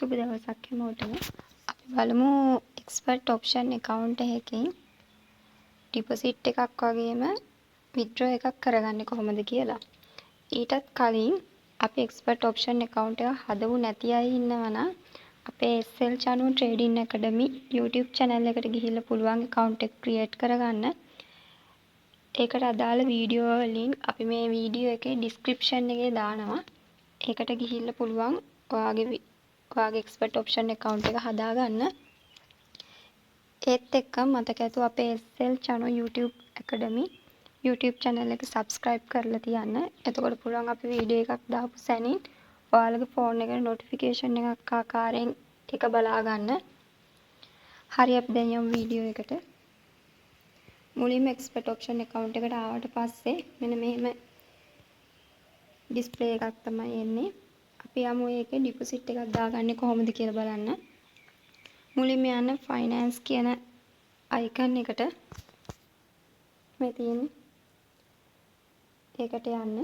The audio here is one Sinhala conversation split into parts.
සුබ දවසක් හැමෝටම. අපි බලමු එක්ස්පර්ට් ඔප්ෂන් account එකකින් ඩිපොසිට් එකක් වගේම විත්ඩ්‍රෝ එකක් කරගන්නේ කොහොමද කියලා. ඊටත් කලින් අපි එක්ස්පර්ට් ඔප්ෂන් account එක හදපු නැති අය ඉන්නවා නම් අපේ SL Chanu Trading Academy YouTube channel එකට ගිහිල්ලා පුළුවන් account එක create කරගන්න. ඒකට අදාළ වීඩියෝ link අපි මේ වීඩියෝ එකේ description එකේ දානවා. ඒකට ගිහිල්ලා පුළුවන් ඔයාගේ එක්ස්පර්ට් ඔප්ෂන් account එක හදාගන්න. ඒත් එක්ක මතක ඇතුව අපේ SL Chanu YouTube Academy YouTube channel එක subscribe කරලා තියන්න. එතකොට පුළුවන් අපි වීඩියෝ එකක් දාපු සැනින් ඔයාලගේ ෆෝන් එකට notification එකක් ආකාරයෙන් ඒක බලා ගන්න. හරි අපි දැන් යමු වීඩියෝ එකට. මුලින්ම එක්ස්පර්ට් ඔප්ෂන් account එකට ආවට පස්සේ මෙන්න මෙහෙම display එකක් තමයි එන්නේ. අපි යමු ඒකේ ඩිපොසිට් එකක් දාගන්නේ කොහොමද කියලා බලන්න. මුලින්ම යන්න ෆයිනෑන්ස් කියන අයිකන් එකට මේ තියෙන්නේ. ඒකට යන්න.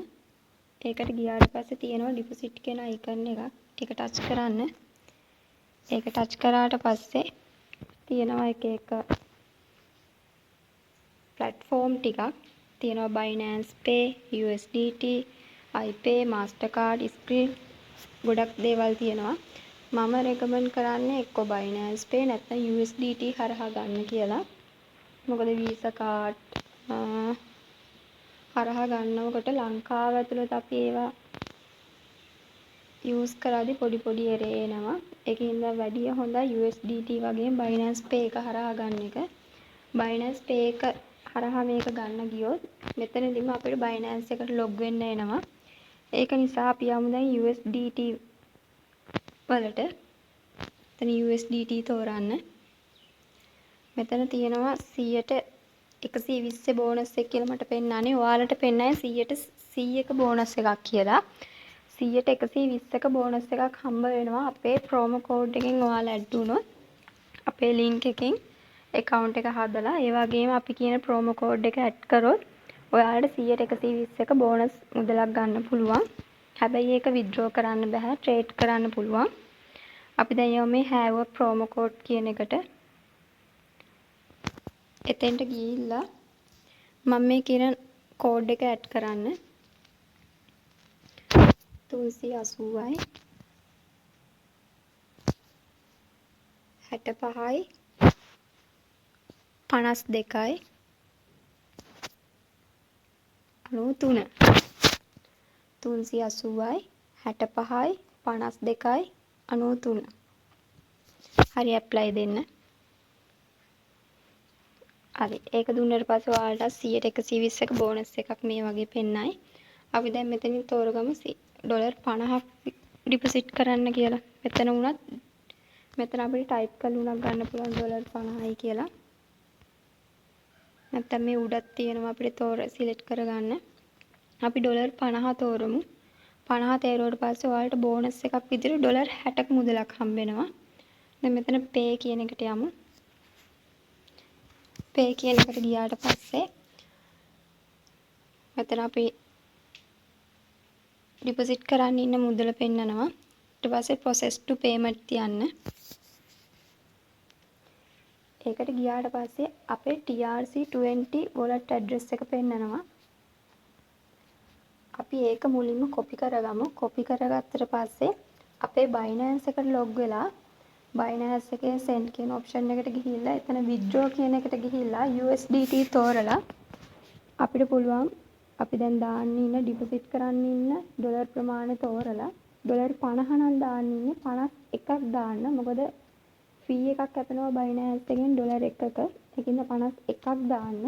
ඒකට ගියාට පස්සේ තියෙනවා ඩිපොසිට් කියන අයිකන් එකක්. ඒක ටච් කරන්න. ඒක ටච් කරාට පස්සේ තියෙනවා එක platform ටිකක්. තියෙනවා Binance Pay, USDT, iPay, Mastercard, Skrill ගොඩක් දේවල් තියෙනවා. මම රෙකමන්ඩ් කරන්නේ එක්ක Binance Pay නැත්නම් USDT හරහා ගන්න කියලා. මොකද Visa card හරහා ගන්නකොට ලංකාව ඇතුළත අපි ඒවා use කරද්දී පොඩි error එනවා. ඒකින්ද වැඩිය හොඳයි USDT වගේ Binance Pay එක හරහා ගන්න එක. Binance Pay එක හරහා මේක ගන්න ගියොත් මෙතනදීම අපිට Binance එකට log වෙන්න එනවා. ඒක නිසා අපි යමු දැන් USDT වලට. එතන USDT තෝරන්න. මෙතන තියෙනවා 100ට 120 බෝනස් එක කියලා මට පෙන්නන්නේ. ඔයාලට පෙන්නන්නේ 100ක බෝනස් එකක් කියලා. 100ට 120ක බෝනස් එකක් හම්බ වෙනවා අපේ ප්‍රෝමෝ කෝඩ් එකෙන් ඔයාලා ඇඩ් වුණොත්. අපේ link එකෙන් account එක හදලා ඒ වගේම අපි කියන ප්‍රෝමෝ කෝඩ් එක ඇඩ් කරොත් ඔයාලට 100ට 120ක බෝනස් මුදලක් ගන්න පුළුවන්. හැබැයි ඒක withdraw කරන්න බෑ. trade කරන්න පුළුවන්. අපි දැන් යමු මේ have a promo code කියන එකට. එතෙන්ට ගිහිල්ලා මම මේ කියන කෝඩ් එක ඇඩ් කරන්න. 380යි 65යි 52යි 93 380යි 65යි 52යි 93. හරි ඇප්ලයි දෙන්න. හරි ඒක දුන්නාට පස්සේ ඔයාලට 100ට 120ක බෝනස් එකක් මේ වගේ පෙන්නයි. අපි දැන් මෙතනින් තෝරගමු $50ක් ඩිපොසිට් කරන්න කියලා. මෙතන අපිට ටයිප් කරලා උනක් ගන්න පුළුවන් $50යි කියලා. නැත්නම් මේ උඩත් තියෙනවා අපිට සිලෙක්ට් කරගන්න. අපි $50 තෝරමු. 50 තේරුවට පස්සේ ඔයාලට බෝනස් එකක් විදිහට $60ක මුදලක් හම්බ වෙනවා. දැන් මෙතන pay කියන එකට යමු. pay කියන එකට ගියාට පස්සේ මෙතන අපි ඩිපොසිට් කරන්න ඉන්න මුදල පෙන්නනවා. ඊට පස්සේ process to payment තියන්න. ඒකට ගියාට පස්සේ අපේ TRC20 wallet address එක පෙන්නනවා. අපි ඒක මුලින්ම copy කරගමු. copy කරගත්තට පස්සේ අපේ Binance එකට log වෙලා Binance එකේ send කියන option එකට ගිහිල්ලා එතන withdraw කියන එකට ගිහිල්ලා USDT තෝරලා අපිට පුළුවන් අපි දැන් දාන්න ඉන්න deposit කරන්න ඉන්න ඩොලර් ප්‍රමාණය තෝරලා $50 නම් දාන්න ඉන්නේ 51ක් දාන්න. මොකද fee එකක් කැපෙනවා Binance එකෙන් ඩොලර් එකක. ඒකින්ද 51ක් දාන්න.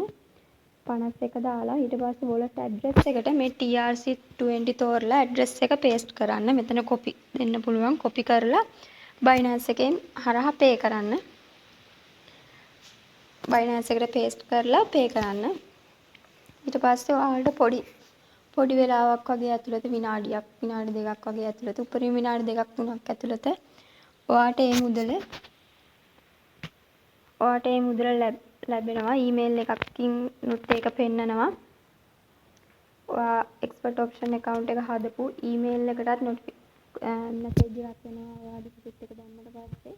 51 දාලා ඊට පස්සේ wallet address එකට මේ TRC20 තෝරලා address එක paste කරන්න. මෙතන copy දෙන්න පුළුවන්. copy කරලා Binance එකෙන් හරහා pay කරන්න. Binance එකට paste කරලා pay කරන්න. ඊට පස්සේ ඔයාලට පොඩි වෙලාවක් වගේ ඇතුළත විනාඩි දෙකක් වගේ ඇතුළත උපරිම විනාඩි 2ක් 3ක් ඇතුළත ඔයාට මේ මුදල ලැබෙනවා. ඊමේල් එකකින් නුත් ඒක පෙන්නනවා. ඔයා එක්ස්පර්ට් ඔප්ෂන් account එක හදපු ඊමේල් එකටත් මැසේජ් එකක් එනවා ඔයා ඩිපොසිට් එක දැම්මට පස්සේ.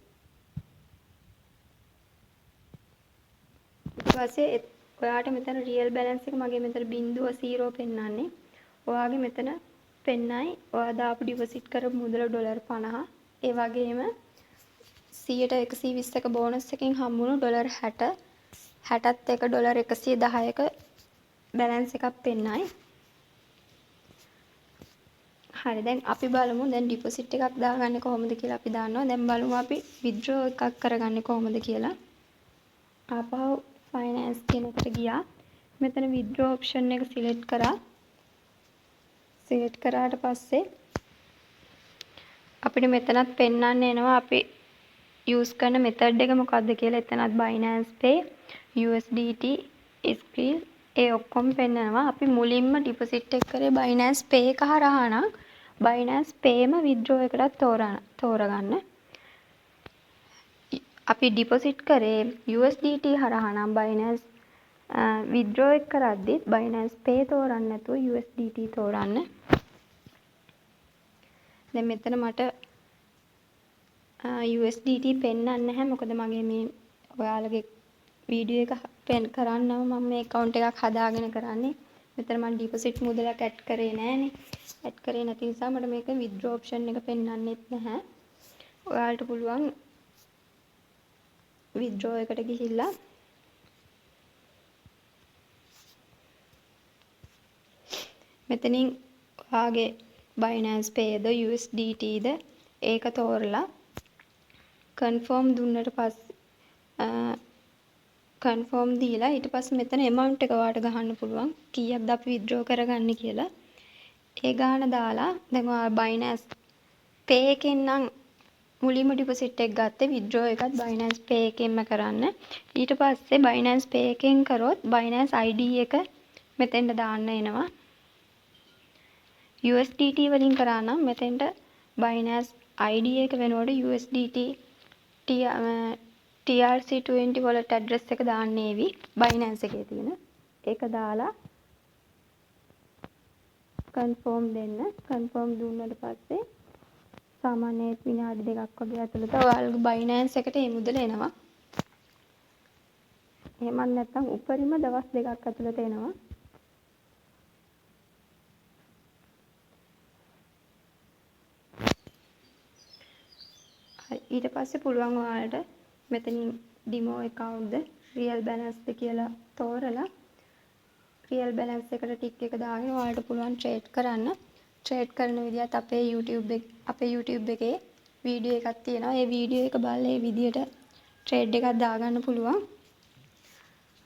ඊට පස්සේ ඔයාට මෙතන රියල් බැලන්ස් එක මගේ මෙතන 0 පෙන්නන්නේ. ඔයාගේ මෙතන පෙන්නයි ඔයා දාපු ඩිපොසිට් කරපු මුදල $50. ඒ වගේම 100ට 120ක බෝනස් එකකින් හම්බුණු $60. 60ත් එක $110ක බැලන්ස් එකක් පෙන්නයි. හරි දැන් අපි බලමු දැන් ඩිපොසිට් එකක් දාගන්නේ කොහොමද කියලා අපි දන්නවා. දැන් බලමු අපි විත්ඩ්‍රෝ එකක් කරගන්නේ කොහොමද කියලා. ආපහු ෆයිනෑන්ස් කියන එකට ගියා. මෙතන විත්ඩ්‍රෝ ඔප්ෂන් එක සිලෙක්ට් කරා. සිලෙක්ට් කරාට පස්සේ අපිට මෙතනත් පෙන්වන්න එනවා අපි යූස් කරන මෙතඩ් එක මොකක්ද කියලා. එතනත් Binance Pay, USDT, Skrill ඒ ඔක්කොම පෙන්නනවා. අපි මුලින්ම ඩිපොසිට් එක කරේ Binance Pay එක හරහා නම් Binance Payම විත්ඩ්‍රෝ එකටත් තෝරගන්න. අපි ඩිපොසිට් කරේ USDT හරහා නම් Binance විත්ඩ්‍රෝ එක කරද්දිත් Binance Pay තෝරන්න නැතුව USDT තෝරන්න. දැන් මෙතන මට USDT පෙන්වන්නේ නැහැ. මොකද මගේ මේ ඔයාලගේ වීඩියෝ එක පෙන් කරන්නම මම මේ account එකක් හදාගෙන කරන්නේ. මෙතන මම ඩිපොසිට් මුදලක් ඇඩ් කරේ නැහනේ. ඇඩ් කරේ නැති නිසා මට මේක withdraw option එක පෙන්වන්නෙත් නැහැ. ඔයාලට පුළුවන් withdraw එකට ගිහිල්ලා මෙතනින් ඔයාගේ Binance Pay ද USDT ද ඒක තෝරලා confirm දුන්නට පස්සේ confirm දීලා ඊට පස්සේ මෙතන amount එක ඔයාලට ගහන්න පුළුවන් කීයක්ද අපි withdraw කරගන්නේ කියලා. ඒ ගාන දාලා දැන් ඔයා Binance Pay එකෙන් නම් මුලින්ම ඩිපොසිට් එක ගත්තේ withdraw එකත් Binance Pay එකෙන්ම කරන්න. ඊට පස්සේ Binance Pay එකෙන් කරොත් Binance ID එක මෙතෙන්ට දාන්න එනවා. USDT වලින් කරා නම් මෙතෙන්ට Binance ID එක වෙනුවට USDT TRC20 wallet address එක දාන්න ඒවි Binance එකේ තියෙන. ඒක දාලා confirm දෙන්න. confirm දුන්නාට පස්සේ සාමාන්‍යයෙන් විනාඩි 2ක් වගේ ඇතුළත ඔයාලගේ Binance එකට මේ මුදල එනවා. එහෙමත් නැත්නම් උපරිම දවස් 2ක් ඇතුළත එනවා. ඊට පස්සේ පුළුවන් ඔයාලට මෙතනින් demo account ද real balance ද කියලා තෝරලා real balance එකට ටික් එක දාගෙන ඔයාලට පුළුවන් trade කරන්න. trade කරන විදිහත් අපේ YouTube එකේ වීඩියෝ එකක් තියෙනවා. ඒ වීඩියෝ එක බලලා ඒ විදිහට trade එකක් දාගන්න පුළුවන්.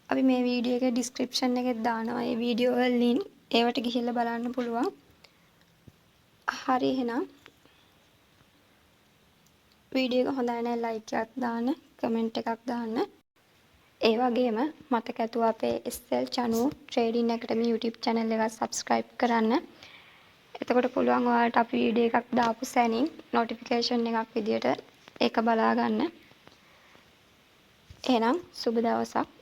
අපි මේ වීඩියෝ එකේ description එකේ දානවා ඒ වීඩියෝ වල link. ඒවට ගිහිල්ලා බලන්න පුළුවන්. හරි එහෙනම් වීඩියෝ එක හොඳයි නම් like එකක් දාන්න, comment එකක් දාන්න. ඒ වගේම මතක ඇතුව අපේ SL Chanu Trading Academy YouTube channel එක subscribe කරන්න. එතකොට පුළුවන් ඔයාලට අපි වීඩියෝ එකක් දාපු සැනින් notification එකක් විදියට ඒක බලා ගන්න. එහෙනම් සුබ දවසක්.